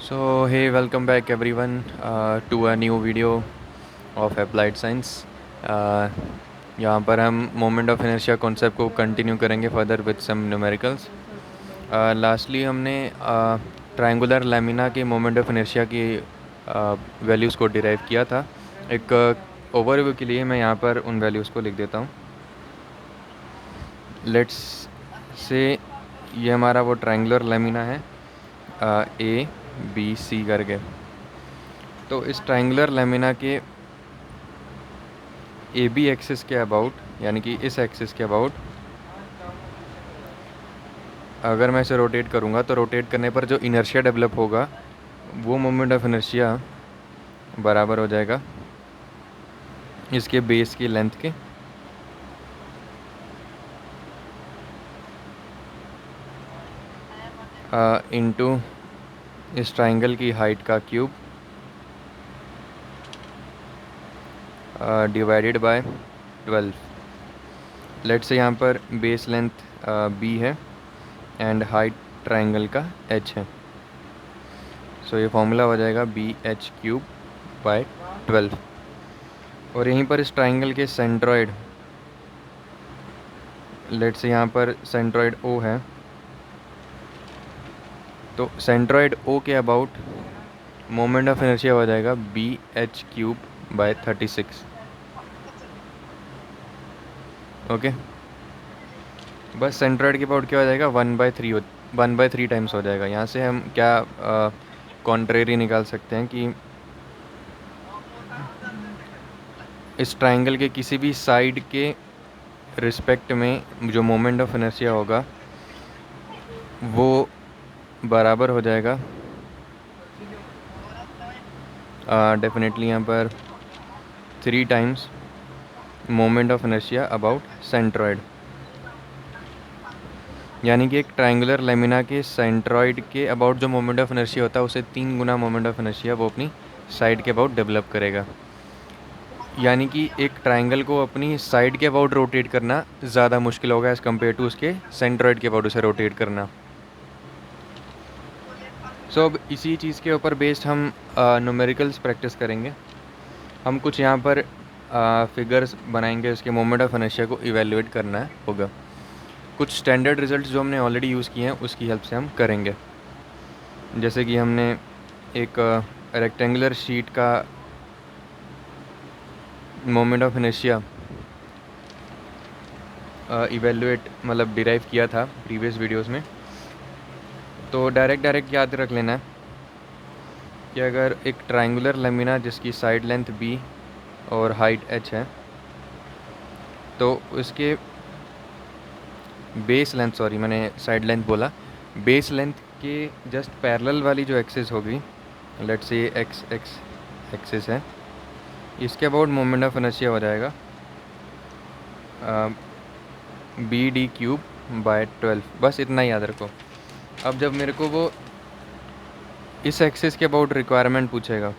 So hey, welcome back everyone to a new video of Applied Science. uh, यहाँ पर हम moment of inertia concept को continue करेंगे further with some numericals. Lastly हमने triangular lamina के moment of inertia की values को derive किया था. एक ओवरव्यू के लिए मैं यहाँ पर उन वैल्यूज़ को लिख देता हूँ. लेट्स से ये हमारा वो ट्रायंगुलर लैमिना है ए बी सी करके. तो इस ट्रायंगुलर लैमिना के ए बी एक्सिस के अबाउट, यानी कि इस एक्सिस के अबाउट अगर मैं इसे रोटेट करूँगा तो रोटेट करने पर जो इनर्शिया डेवलप होगा वो मोमेंट ऑफ इनर्शिया बराबर हो जाएगा इसके बेस की लेंथ के इनटू इस ट्रायंगल की हाइट का क्यूब डिवाइडेड बाय 12. लेट से यहाँ पर बेस लेंथ बी है एंड हाइट ट्रायंगल का h है. सो ये फॉर्मूला हो जाएगा बी एच क्यूब बाय 12. और यहीं पर इस ट्रायंगल के सेंट्रॉइड, लेट से यहाँ पर सेंट्रॉइड O है, तो सेंट्रॉइड O के अबाउट मोमेंट ऑफ इनर्शिया हो जाएगा B H cube by 36. Okay, बस सेंट्रॉइड के अबाउट क्या हो जाएगा 1/3 टाइम्स हो जाएगा. यहाँ से हम क्या कॉन्ट्रेरी निकाल सकते हैं कि इस ट्रायंगल के किसी भी साइड के रिस्पेक्ट में जो मोमेंट ऑफ इनर्शिया होगा वो बराबर हो जाएगा डेफिनेटली यहाँ पर 3 times moment of inertia about centroid. यानी कि एक ट्रायंगुलर लेमिना के सेंट्रॉइड के अबाउट जो मोमेंट ऑफ इनर्शिया होता है उसे 3 गुना मोमेंट ऑफ इनर्शिया वो अपनी साइड के अबाउट डेवलप करेगा. यानी कि एक ट्रायंगल को अपनी साइड के अबाउट रोटेट करना ज़्यादा मुश्किल होगा एज़ कम्पेयर टू उसके सेंट्रॉइड के अबाउट उसे रोटेट करना. सो अब इसी चीज़ के ऊपर बेस्ड हम न्यूमेरिकल्स प्रैक्टिस करेंगे. हम कुछ यहाँ पर फिगर्स बनाएंगे, उसके मोमेंट ऑफ इनर्शिया को इवेल्युएट करना होगा. कुछ स्टैंडर्ड रिजल्ट्स जो हमने ऑलरेडी यूज़ किए हैं उसकी हेल्प से हम करेंगे. जैसे कि हमने एक रेक्टेंगुलर शीट का मोमेंट ऑफ इनर्शिया इवेल्युएट मतलब डिराइव किया था प्रीवियस वीडियोस में. तो डायरेक्ट याद रख लेना है कि अगर एक ट्रायंगुलर लेमिना जिसकी साइड लेंथ b और हाइट h है तो उसके बेस लेंथ, सॉरी मैंने साइड लेंथ बोला, बेस लेंथ के जस्ट पैरेलल वाली जो एक्सिस होगी, लेट्स से एक्स एक्सिस है, इसके अबाउट मोमेंट ऑफ इनर्शिया हो जाएगा बी डी क्यूब बाय 12. बस इतना ही याद रखो. अब जब मेरे को वो इस एक्सिस के अबाउट रिक्वायरमेंट पूछेगा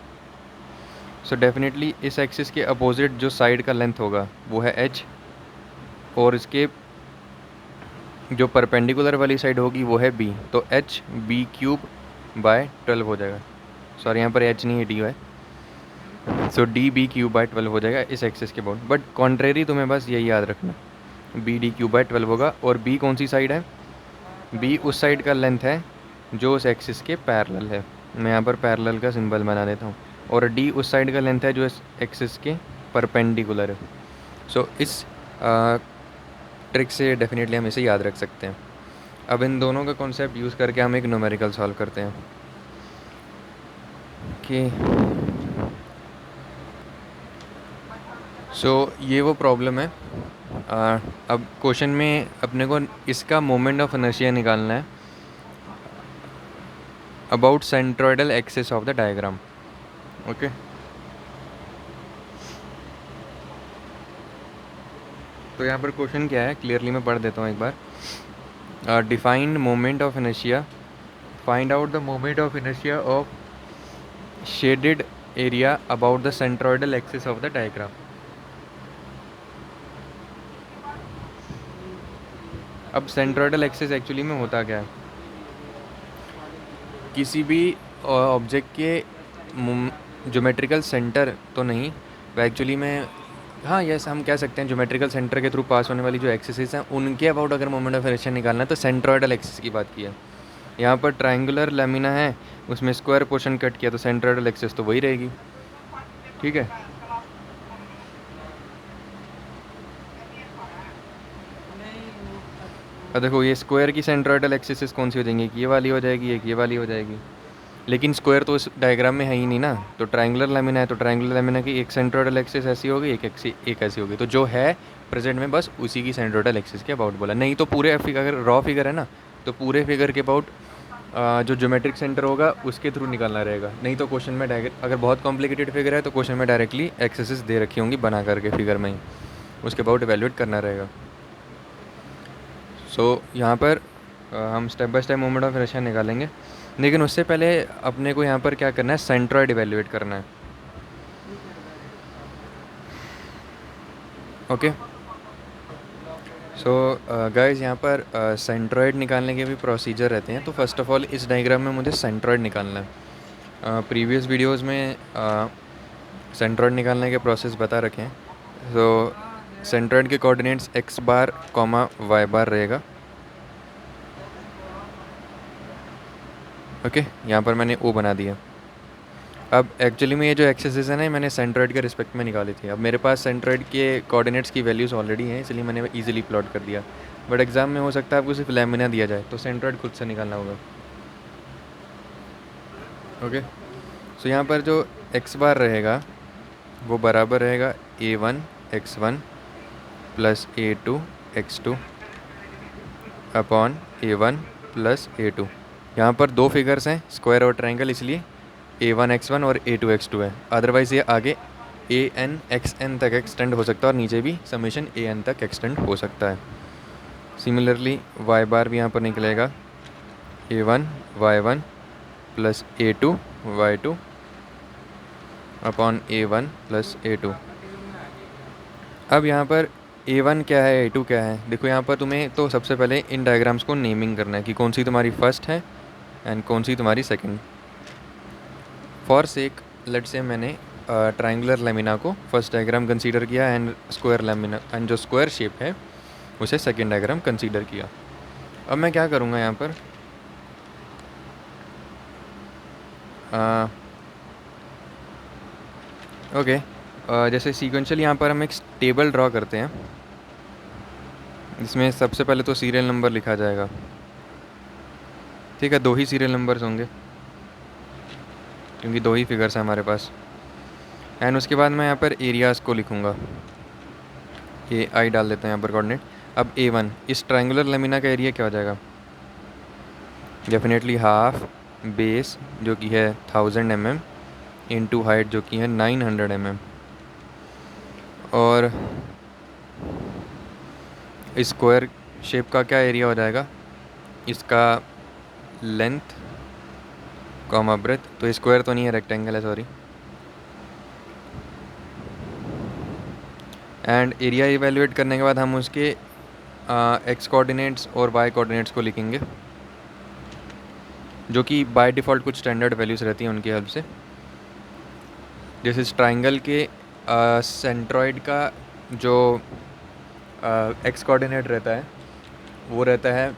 सो डेफिनेटली इस एक्सिस के अपोजिट जो साइड का लेंथ होगा वो है h और इसके जो परपेंडिकुलर वाली साइड होगी वो है b. तो h b क्यूब बाय 12 हो जाएगा. सॉरी यहाँ पर h नहीं है, d है. सो डी बी क्यूब बाय 12 हो जाएगा इस एक्सिस के अबाउट. बट कॉन्ट्रेरी तुम्हें बस यही याद रखना, बी डी क्यूब बाय 12 होगा. और b कौन सी साइड है? b उस साइड का लेंथ है जो उस एक्सिस के पैरेलल है. मैं यहाँ पर पैरेलल का सिंबल बना देता हूँ. और d उस साइड का लेंथ है जो इस एक्सिस के परपेंडिकुलर है. सो इस ट्रिक से डेफिनेटली हम इसे याद रख सकते हैं. अब इन दोनों का कॉन्सेप्ट यूज़ करके हम एक न्यूमेरिकल सॉल्व करते हैं कि ये वो प्रॉब्लम है. अब क्वेश्चन में अपने को इसका मोमेंट ऑफ इनर्शिया निकालना है about centroidal axis of the diagram. Okay, तो यहाँ पर क्वेश्चन क्या है क्लियरली मैं पढ़ देता हूँ एक बार. Defined moment of inertia, find out the moment of inertia of shaded area about the centroidal axis of the diagram. अब सेंट्रोइडल एक्सिस एक्चुअली में होता क्या है? किसी भी ऑब्जेक्ट के ज्योमेट्रिकल सेंटर तो नहीं, वो एक्चुअली में, हाँ यस हम कह सकते हैं ज्योमेट्रिकल सेंटर के थ्रू पास होने वाली जो एक्सिस हैं उनके अबाउट अगर मोमेंट ऑफ इनर्शिया निकालना है तो सेंट्रोइडल एक्सिस की बात की है। यहाँ पर ट्रायंगुलर लेमिना है, उसमें स्क्वायर पोर्शन कट किया तो सेंट्रोइडल एक्सिस तो वही रहेगी। ठीक है, अब देखो ये स्क्वायर की सेंट्रोइडल एक्सिस कौन सी हो जाएंगी, एक ये वाली हो जाएगी, एक ये वाली हो जाएगी, लेकिन स्क्वायर तो इस डायग्राम में है ही नहीं ना। तो ट्रायंगुलर लेमिना है तो ट्रायंगुलर लेमिना की एक सेंट्रोइडल एक्सिस ऐसी होगी, एक ऐसी होगी, तो जो है प्रेजेंट में बस उसी की सेंट्रोइडल एक्सिस के अबाउट बोला। नहीं तो पूरे फिगर, अगर रॉ फिगर है ना तो पूरे फिगर के अबाउट जो ज्योमेट्रिक सेंटर होगा उसके थ्रू निकालना रहेगा। नहीं तो क्वेश्चन में डायरेक्ट, अगर बहुत कॉम्प्लिकेटेड फिगर है तो क्वेश्चन में डायरेक्टली एक्सेसेस दे रखी होंगी बना करके फिगर में ही, उसके अबाउट एवेल्यूएट करना रहेगा। सो यहाँ पर हम step by step moment of inertia निकालेंगे, लेकिन उससे पहले अपने को यहाँ पर क्या करना है, सेंट्रॉइड इवेल्युएट करना है। ओके, सो गाइस यहाँ पर सेंट्रॉइड निकालने के भी प्रोसीजर रहते हैं। तो फर्स्ट ऑफ ऑल इस डायग्राम में मुझे सेंट्रॉइड निकालना है। प्रीवियस वीडियोस में सेंट्रॉइड निकालने के प्रोसेस बता रखे हैं। तो सेंट्रॉइड के coordinates x bar comma y बार रहेगा। ओके, यहाँ पर मैंने O बना दिया। अब एक्चुअली में ये जो एक्सेसेस है ना मैंने सेंट्रॉइड के रिस्पेक्ट में निकाली थी। अब मेरे पास सेंट्रॉइड के कोऑर्डिनेट्स की वैल्यूज़ ऑलरेडी हैं, इसलिए मैंने इजीली प्लॉट कर दिया। बट एग्जाम में हो सकता है आपको सिर्फ लेमिना दिया जाए तो सेंट्रॉइड खुद से निकालना होगा। ओके, सो यहाँ पर जो x बार रहेगा वो बराबर रहेगा a1 x1 plus a2 x2 upon a1 plus a2। यहाँ पर दो फिगर्स हैं, स्क्वायर और ट्रायंगल, इसलिए a1 x1 और a2 x2 है। अदरवाइज़ ये आगे an xn तक एक्सटेंड हो सकता है और नीचे भी समेशन an तक एक्सटेंड हो सकता है। सिमिलरली y बार भी यहाँ पर निकलेगा a1 y1 plus a2 y2 upon a1 plus a2। अब यहाँ पर a1 क्या है, a2 क्या है, देखो यहाँ पर तुम्हें तो सबसे पहले इन डायग्राम्स को नेमिंग करना है कि कौन सी तुम्हारी फर्स्ट है एंड कौन सी तुम्हारी सेकंड। फॉर सेक लेट से मैंने ट्रायंगुलर लेमिना को फर्स्ट डायग्राम कंसीडर किया एंड स्क्वायर लेमिना एंड जो स्क्वायर शेप है उसे सेकेंड डायग्राम कंसीडर किया। अब मैं क्या करूँगा यहाँ पर, ओके जैसे सीक्वेंशियल यहाँ पर हम एक टेबल ड्रॉ करते हैं, इसमें सबसे पहले तो सीरियल नंबर लिखा जाएगा। ठीक है, दो ही सीरियल नंबर्स होंगे क्योंकि दो ही फिगर्स हैं हमारे पास। एंड उसके बाद मैं यहाँ पर एरियाज़ को लिखूँगा, ए आई डाल देते हैं यहाँ पर कोऑर्डिनेट। अब a1 इस ट्रायंगुलर लेमिना का एरिया क्या हो जाएगा, डेफिनेटली हाफ बेस जो कि है 1000 mm इंटू हाइट जो कि है 900 mm, और स्क्वायर शेप का क्या एरिया हो जाएगा, इसका लेंथ कॉमा ब्रेथ, तो स्क्वायर तो नहीं है रेक्टेंगल है, सॉरी। एंड एरिया इवेल्युएट करने के बाद हम उसके एक्स कोऑर्डिनेट्स और वाई कोऑर्डिनेट्स को लिखेंगे जो कि बाय डिफ़ॉल्ट कुछ स्टैंडर्ड वैल्यूज़ रहती हैं उनकी हेल्प से। जैसे इस ट्राइंगल के सेंट्रॉइड का जो एक्स कोऑर्डिनेट रहता है वो रहता है,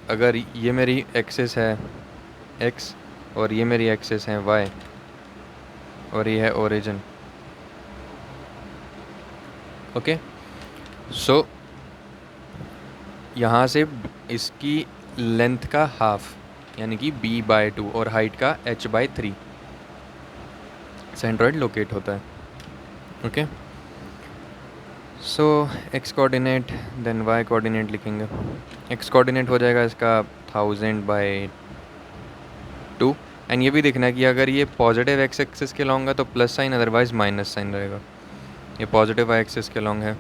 अगर ये मेरी एक्सिस है x और ये मेरी एक्सिस है y और ये है ओरिजिन। ओके, सो यहाँ से इसकी लेंथ का हाफ यानी कि b/2 और हाइट का h/3 सेंट्रॉइड लोकेट होता है। Okay, so x coordinate then y coordinate लिखेंगे। एक्स कोऑर्डिनेट हो जाएगा इसका 1000/2 एंड ये भी देखना है कि अगर ये पॉजिटिव एक्स एक्सिस के लॉन्ग है तो plus sign, otherwise minus sign रहेगा। ये पॉजिटिव वाई एक्सिस के लॉन्ग है,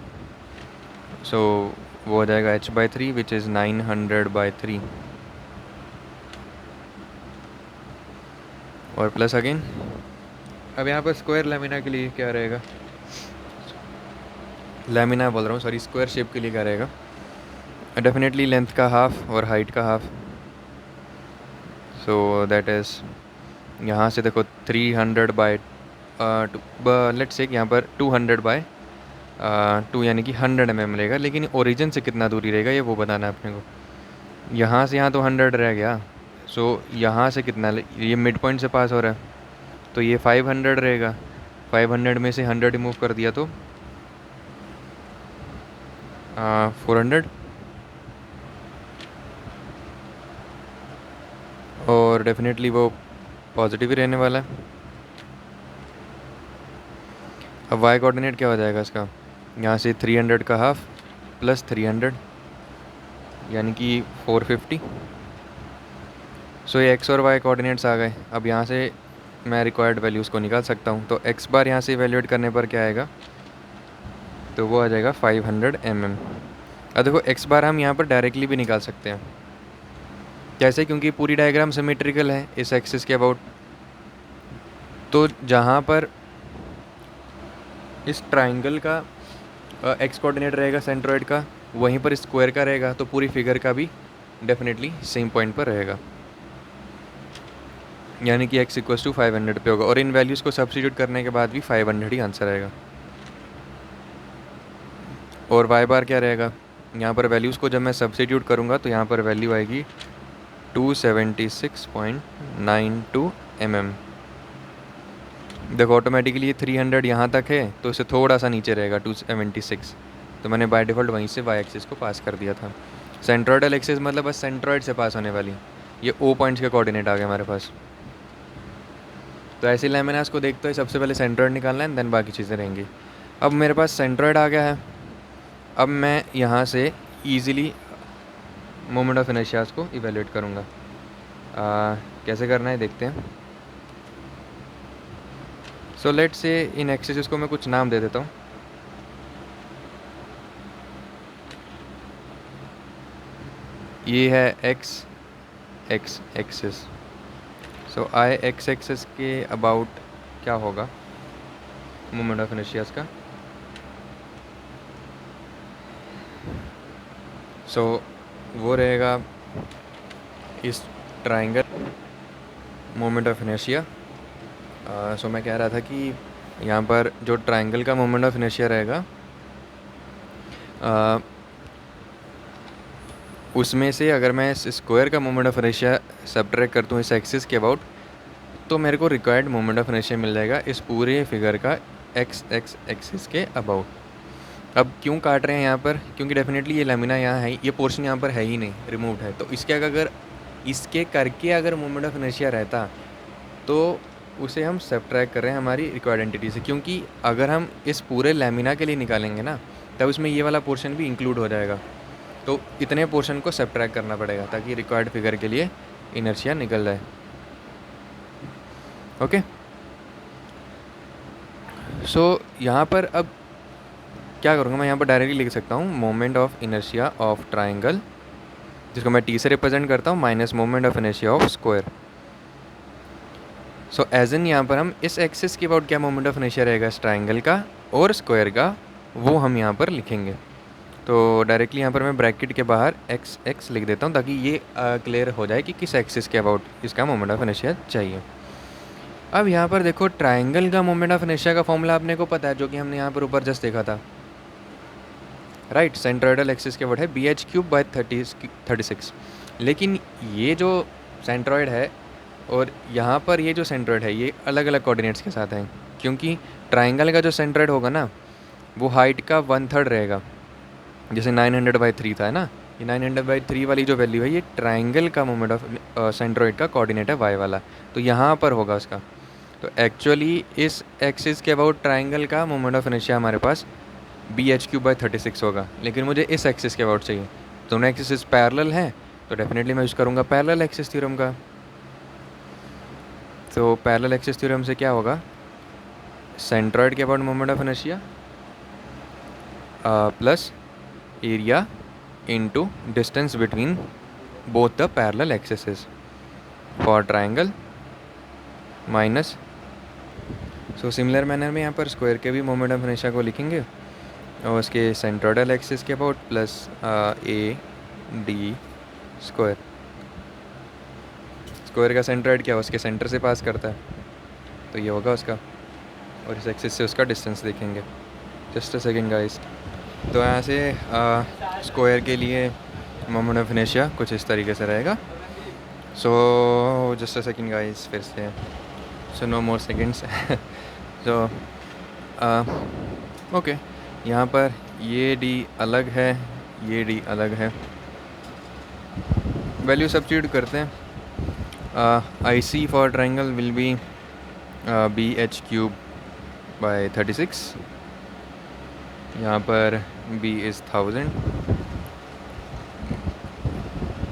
सो वो हो जाएगा h/3 विच इज़ 900/3 और प्लस अगेन। अब यहाँ पर स्क्वायर लेमिना के लिए क्या रहेगा, लेमिना बोल रहा हूँ सॉरी, स्क्वायर शेप के लिए क्या रहेगा, डेफिनेटली लेंथ का हाफ और हाइट का हाफ, सो दैट इज़ यहाँ से देखो 300 बाई लेट्स से यहाँ पर 200 बाय 2 यानी कि 100 mm रहेगा, लेकिन ओरिजिन से कितना दूरी रहेगा ये वो बताना है अपने को। यहाँ से यहाँ तो 100 रह गया, सो यहाँ से कितना ये मिड पॉइंट से पास हो रहा है, तो ये 500 रहेगा। 500 में से 100 रिमूव कर दिया तो 400, और डेफिनेटली वो पॉजिटिव ही रहने वाला है। अब वाई कोऑर्डिनेट क्या हो जाएगा इसका, यहाँ से 300 का हाफ प्लस 300 यानी कि 450। सो ये एक्स और वाई कोऑर्डिनेट्स आ गए। अब यहाँ से मैं रिक्वायर्ड वैल्यूज़ को निकाल सकता हूँ। तो एक्स बार यहाँ से इवेल्यूएट करने पर क्या आएगा, तो वो आ जाएगा 500 mm। अब देखो एक्स बार हम यहाँ पर डायरेक्टली भी निकाल सकते हैं। कैसे, क्योंकि पूरी डायग्राम सिमेट्रिकल है इस एक्सिस के अबाउट। तो जहाँ पर इस ट्राइंगल का एक्स कोऑर्डिनेट रहेगा सेंट्रोइड का, वहीं पर स्क्वायर का रहेगा, तो पूरी फिगर का भी डेफिनेटली सेम पॉइंट पर रहेगा, यानी कि x इक्वल्स टू 500 पे होगा। और इन वैल्यूज़ को सब्स्टिट्यूट करने के बाद भी 500 ही आंसर आएगा। और y बार क्या रहेगा, यहाँ पर वैल्यूज़ को जब मैं सब्स्टिट्यूट करूँगा तो यहाँ पर वैल्यू आएगी 276.92 mm। देखो ऑटोमेटिकली ये 300 यहाँ तक है, तो इसे थोड़ा सा नीचे रहेगा 276, तो मैंने बाय डिफ़ॉल्ट वहीं से y एक्सिस को पास कर दिया था। सेंट्रोइडल एक्सिस मतलब बस सेंट्रोइड से पास होने वाली, ये O पॉइंट्स के कोऑर्डिनेट आ गए हमारे पास। तो ऐसे लैमिनास को देखते हुए सबसे पहले सेंट्रोइड निकालना है, देन बाकी चीज़ें रहेंगी। अब मेरे पास सेंट्रोइड आ गया है। अब मैं यहाँ से ईज़िली मोमेंट ऑफ इनर्शियाज को इवेल्यूएट करूँगा। कैसे करना है देखते हैं। So let's say in axis को मैं कुछ नाम दे देता हूँ। ये है एक्स एक्सिस। सो आई एक्स एक्सिस के अबाउट क्या होगा मोमेंट ऑफ इनर्शियाज का। सो वो रहेगा इस ट्राइंगल मोमेंट ऑफ इनर्शिया। सो मैं कह रहा था कि यहाँ पर जो ट्राइंगल का मोमेंट ऑफ इनर्शिया रहेगा, उसमें से अगर मैं इस स्क्वायर का मोमेंट ऑफ इनर्शिया सब्ट्रैक्ट करता हूँ इस एक्सिस के अबाउट, तो मेरे को रिक्वायर्ड मोमेंट ऑफ इनर्शिया मिल जाएगा इस पूरे फिगर का एक्स एक्सिस के अबाउट। अब क्यों काट रहे हैं यहाँ पर, क्योंकि डेफिनेटली ये लेमिना यहाँ है, ये पोर्शन यहाँ पर है ही नहीं, रिमूव्ड है। तो इसके अगर इसके करके अगर मोमेंट ऑफ इनर्शिया रहता तो उसे हम सब्ट्रैक्ट कर रहे हैं हमारी रिक्वायर्ड एंटिटी से, क्योंकि अगर हम इस पूरे लेमिना के लिए निकालेंगे ना, तब उसमें ये वाला पोर्शन भी इंक्लूड हो जाएगा। तो इतने पोर्शन को सब्ट्रैक्ट करना पड़ेगा ताकि रिक्वायर्ड फिगर के लिए इनर्शिया निकल जाए। ओके, सो यहाँ पर अब क्या करूँगा, मैं यहाँ पर डायरेक्टली लिख सकता हूँ moment of inertia of triangle, जिसको मैं टी से रिप्रेजेंट करता हूँ, minus moment of inertia of square. So as in यहाँ पर हम इस एक्सिस के अबाउट क्या मोमेंट ऑफ इनर्शिया रहेगा इस ट्राइंगल का और स्क्वायर का, वो हम यहाँ पर लिखेंगे। तो डायरेक्टली यहाँ पर मैं ब्रैकेट के बाहर एक्स एक्स लिख देता हूँ ताकि ये क्लियर हो जाए कि किस एक्सिस के अबाउट इसका मोमेंट ऑफ इनर्शिया चाहिए। अब यहाँ पर देखो ट्राइंगल का मोमेंट ऑफ इनर्शिया का फॉर्मूला आपने को पता है, जो कि हमने यहाँ पर ऊपर जस्ट देखा था, राइट। सेंट्रोइडल एक्सिस के वर्ड है BH³/36। लेकिन ये जो सेंट्रोइड है और यहाँ पर ये जो सेंट्रोइड है, ये अलग अलग कोऑर्डिनेट्स के साथ हैं, क्योंकि ट्राइंगल का जो सेंट्रोइड होगा ना, वो हाइट का 1/3 रहेगा। जैसे 900/3 था, है ना, ये 900/3 वाली जो वैल्यू है, ये ट्राइंगल का मोमेंट ऑफ सेंट्रोइड का कोऑर्डिनेट है वाई वाला, तो यहाँ पर होगा उसका। तो एक्चुअली इस एक्सिस के अबाउट ट्राइंगल का मोमेंट ऑफ इनर्शिया हमारे पास BH³/36 होगा, लेकिन मुझे इस एक्सिस के अबाउट चाहिए। दोनों एक्सिस पैरेलल हैं, तो डेफिनेटली मैं यूज़ करूँगा पैरेलल एक्सिस थ्योरम का। तो पैरेलल एक्सिस थ्योरम से क्या होगा, सेंट्रोइड के about moment of inertia plus area into distance between both the parallel axes for triangle minus. So similar manner में यहाँ पर स्क्वायर के भी मोमेंट ऑफ इनर्शिया को लिखेंगे और उसके सेंट्रोइडल एक्सिस के about plus AD square. Square का सेंट्रॉइड क्या उसके सेंटर से पास करता है, तो ये होगा उसका, और इस एक्सिस से उसका डिस्टेंस देखेंगे। Just a second guys. तो यहाँ से स्क्वायर के लिए मोमेंट ऑफ इनर्शिया कुछ इस तरीके से रहेगा। So just a second guys, फिर से, सो नो मोर सेकेंड्स। तो ओके, यहाँ पर ये डी अलग है, ये डी अलग है, वैल्यू सब्स्टिट्यूट करते हैं। I C for triangle will be b H cube by 36। यहाँ पर b इज़ 1000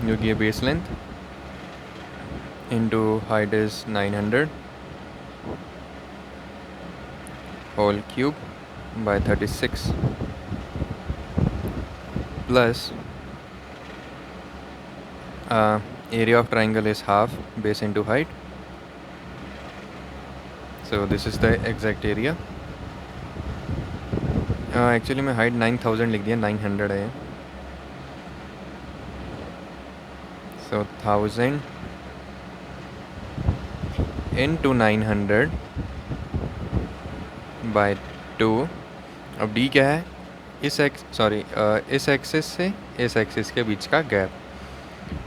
जो कि base length, into height is 900 whole cube by 36 plus area of triangle is half base into height, so this is the exact area. Actually मैं height 9000 लिख दिया, 900 है, so 1000 into 900 by 2। अब d क्या है, इस एक्सिस से इस एक्सिस के बीच का गैप।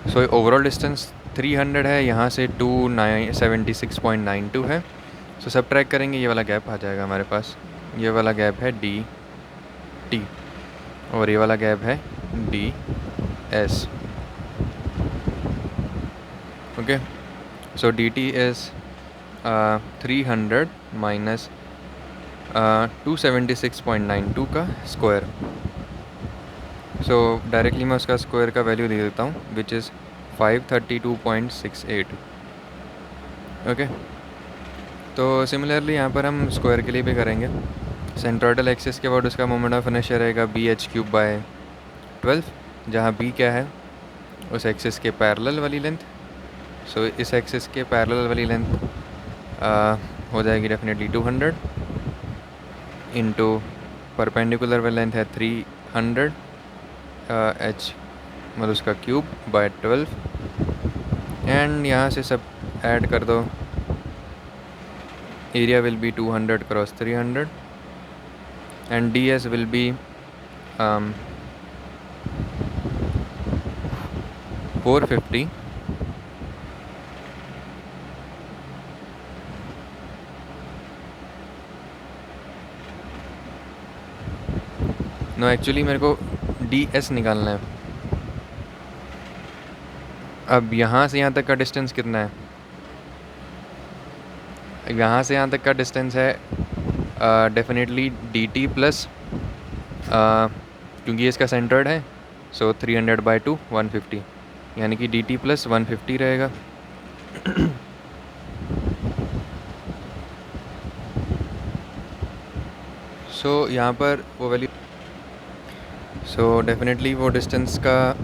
सो ओवरऑल डिस्टेंस 300 है, यहाँ से 276.92 है। सो सब ट्रैक करेंगे, ये वाला गैप आ जाएगा हमारे पास, ये वाला गैप है डी टी और ये वाला गैप है D S. Okay, so D T is 300 minus 276.92 का स्क्वायर। सो डायरेक्टली मैं उसका स्क्वायर का वैल्यू दे देता हूँ, विच इज़ 532.68। ओके, तो सिमिलरली यहाँ पर हम स्क्वायर के लिए भी करेंगे। सेंट्रोइडल एक्सिस के बाद उसका मोमेंट ऑफ इनर्शिया रहेगा बी एच क्यूब बाय 12, जहाँ बी क्या है, उस एक्सिस के पैरेलल वाली लेंथ। सो इस एक्सिस के पैरेलल वाली लेंथ हो जाएगी डेफिनेटली 200 इंटू परपेंडिकुलर वाली लेंथ है 300 एच मतलब उसका क्यूब बाय 12, एंड यहाँ से सब ऐड कर दो। Area will be 200 cross 300 and D S will be 450 no actually मेरे को डी एस निकालना है। अब यहाँ से यहाँ तक का डिस्टेंस कितना है, यहाँ से यहाँ तक का डिस्टेंस है डेफिनेटली डी टी प्लस, क्योंकि इसका सेंटर्ड है, सो 300 बाई 2 150, यानी कि डी टी प्लस 150 रहेगा। सो यहाँ पर वो वैल्यू, सो डेफिनेटली वो डिस्टेंस का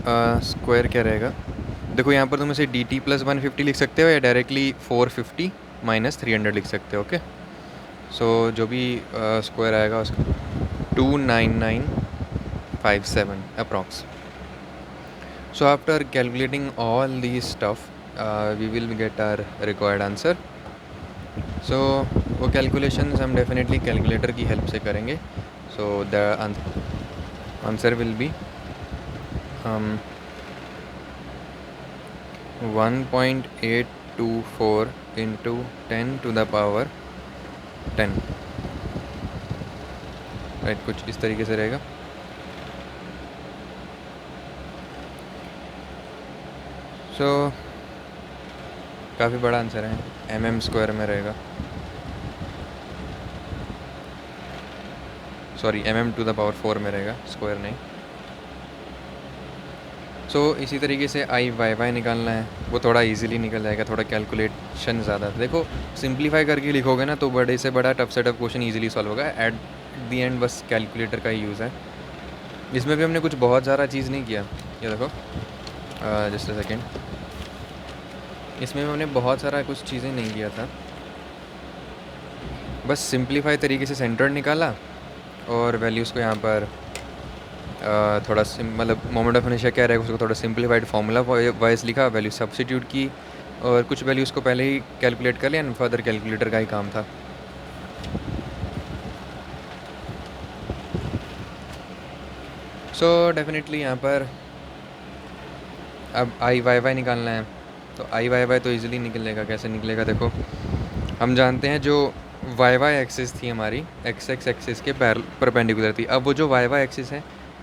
स्क्वायर क्या रहेगा, देखो यहाँ पर तुम इसे डी टी प्लस 150 लिख सकते हो या डायरेक्टली 450 माइनस 300 लिख सकते हो। ओके, सो जो भी स्क्वायर आएगा उसका 29957 approx. So after calculating all the stuff we will get our required answer. So वो कैलकुलेशंस हम डेफिनेटली कैलकुलेटर की हेल्प से करेंगे। So the answer will be 1.824 into 10 to the power 10, right, कुछ इस तरीके से रहेगा। सो काफ़ी बड़ा आंसर है, mm स्क्वायर में रहेगा, sorry mm to the power 4 में रहेगा, स्क्वायर नहीं। सो इसी तरीके से आई वाई वाई निकालना है, वो थोड़ा इजीली निकल जाएगा, थोड़ा कैलकुलेशन ज़्यादा। देखो सिंप्लीफाई करके लिखोगे ना तो बड़े से बड़ा टफ से टफ क्वेश्चन इजीली सॉल्व होगा। एट दी एंड बस कैलकुलेटर का ही यूज़ है। इसमें भी हमने कुछ बहुत ज़्यादा चीज़ नहीं किया, ये देखो जस्ट अ सेकेंड, इसमें भी हमने बहुत सारा कुछ चीज़ें नहीं किया था, बस सिंप्लीफाई तरीके से सेंटर निकाला और वैल्यूज़ को यहाँ पर थोड़ा मतलब मोमेंट ऑफ इनर्शिया क्या रहेगा उसको थोड़ा सिंप्लीफाइड फार्मूला वाइज लिखा, वैल्यू सब्स्टिट्यूट की, और कुछ वैल्यूज़ को पहले ही कैलकुलेट कर लिया एंड फर्दर कैलकुलेटर का ही काम था। सो डेफिनेटली यहाँ पर अब आई वाई वाई निकालना है, तो आई वाई वाई तो ईजिली निकलेगा। कैसे निकलेगा देखो, हम जानते हैं जो वाई वाई एक्सिस थी हमारी एक्स एक्स एक्सिस के परपेंडिकुलर थी। अब वो जो वाई वाई एक्सिस है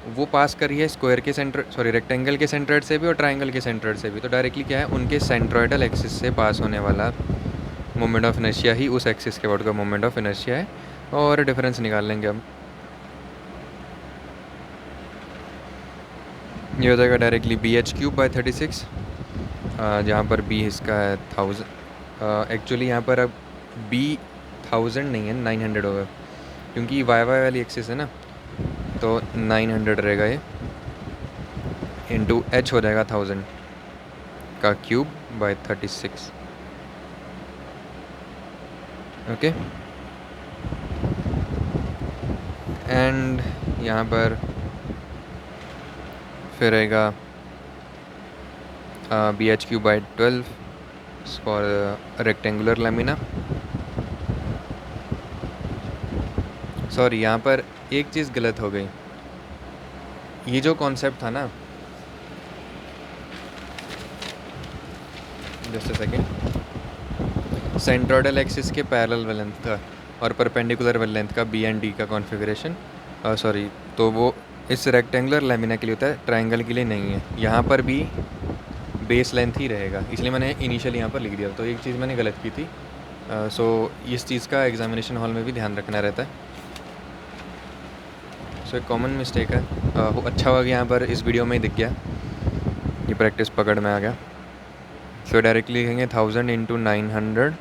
वो पास करी है स्क्वायर के सेंटर, सॉरी रेक्टेंगल के सेंट्रोइड से भी और ट्राइंगल के सेंट्रोइड से भी। तो डायरेक्टली क्या है, उनके सेंट्रोइडल एक्सिस से पास होने वाला मोमेंट ऑफ इनर्शिया ही उस एक्सिस के अबाउट का मोमेंट ऑफ इनर्शिया है। और डिफरेंस निकाल लेंगे हम। ये हो जाएगा directly B H cube by 36, जहाँ पर बी इसका है 1000। एक्चुअली यहाँ पर अब बी 1000 नहीं है, 900 होगा, क्योंकि वाई वाई वाली एक्सिस है ना, तो 900 रहेगा ये, इंटू एच हो जाएगा 1000 का क्यूब बाई 36। ओके, एंड यहाँ पर फिर रहेगा B H cube by 12 for rectangular lamina. Sorry, यहाँ पर एक चीज़ गलत हो गई। ये जो कॉन्सेप्ट था ना, just a second, centroidal axis के पैरेलल वेलेंथ का और परपेंडिकुलर वेलेंथ का बी एंड डी का कॉन्फ़िगरेशन, सॉरी, तो वो इस रेक्टेंगुलर लैमिना के लिए होता है, ट्रायंगल के लिए नहीं है। यहाँ पर भी बेस लेंथ ही रहेगा, इसलिए मैंने इनिशियल यहाँ पर लिख दिया। तो एक चीज़ मैंने गलत की थी, सो इस चीज़ का एग्जामिनेशन हॉल में भी ध्यान रखना रहता है। सो एक कॉमन मिस्टेक है, अच्छा हुआ कि यहाँ पर इस वीडियो में ही दिख गया, ये प्रैक्टिस पकड़ में आ गया। सो डायरेक्टली लिखेंगे 1000 इंटू 900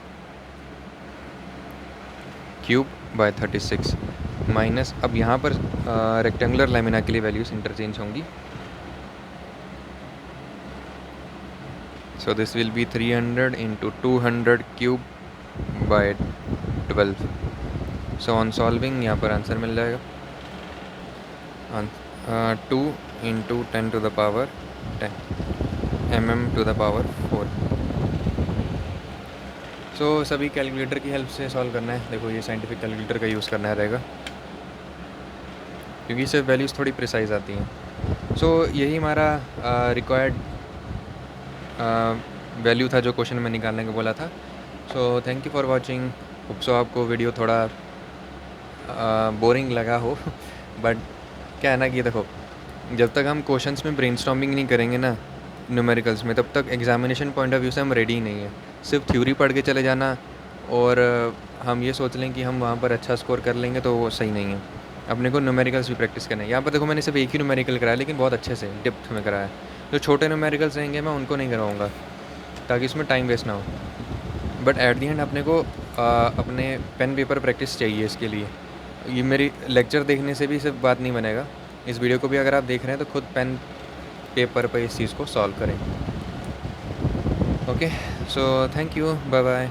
क्यूब बाय 36 माइनस, अब यहाँ पर रेक्टेंगुलर लैमिना के लिए वैल्यूज़ इंटरचेंज होंगी। So this will be 300 into 200 cube by 12। So on solving यहाँ पर आंसर मिल जाएगा 2 into 10 to the power 10 mm to the power 4। So सभी कैलकुलेटर की हेल्प से सॉल्व करना है। देखो ये साइंटिफिक कैलकुलेटर का यूज़ करना रहेगा, क्योंकि इससे वैल्यूज़ थोड़ी प्रिसाइज आती हैं। सो यही हमारा रिक्वायर्ड वैल्यू था जो क्वेश्चन में निकालने को बोला था। सो thank you for watching. Hope so आपको वीडियो थोड़ा बोरिंग लगा हो बट क्या है ना कि देखो, जब तक हम क्वेश्चंस में ब्रेनस्टॉर्मिंग नहीं करेंगे ना न्यूमेरिकल्स में, तब तक एग्जामिनेशन पॉइंट ऑफ व्यू से हम रेडी ही नहीं है। सिर्फ थ्योरी पढ़ के चले जाना और हम ये सोच लें कि हम वहाँ पर अच्छा स्कोर कर लेंगे, तो वो सही नहीं है। अपने को न्यूमेरिकल्स भी प्रैक्टिस करना है। यहाँ पर देखो मैंने सिर्फ एक ही न्यूमेरिकल कराया, लेकिन बहुत अच्छे से डेप्थ में कराया। जो छोटे न्यूमेरिकल्स रहेंगे मैं उनको नहीं करवाऊँगा, ताकि इसमें टाइम वेस्ट ना हो। बट एट दी एंड अपने को अपने पेन पेपर प्रैक्टिस चाहिए इसके लिए। ये मेरी लेक्चर देखने से भी सिर्फ बात नहीं बनेगा। इस वीडियो को भी अगर आप देख रहे हैं तो खुद पेन पेपर पर इस चीज़ को सॉल्व करें। Okay, so thank you, bye bye.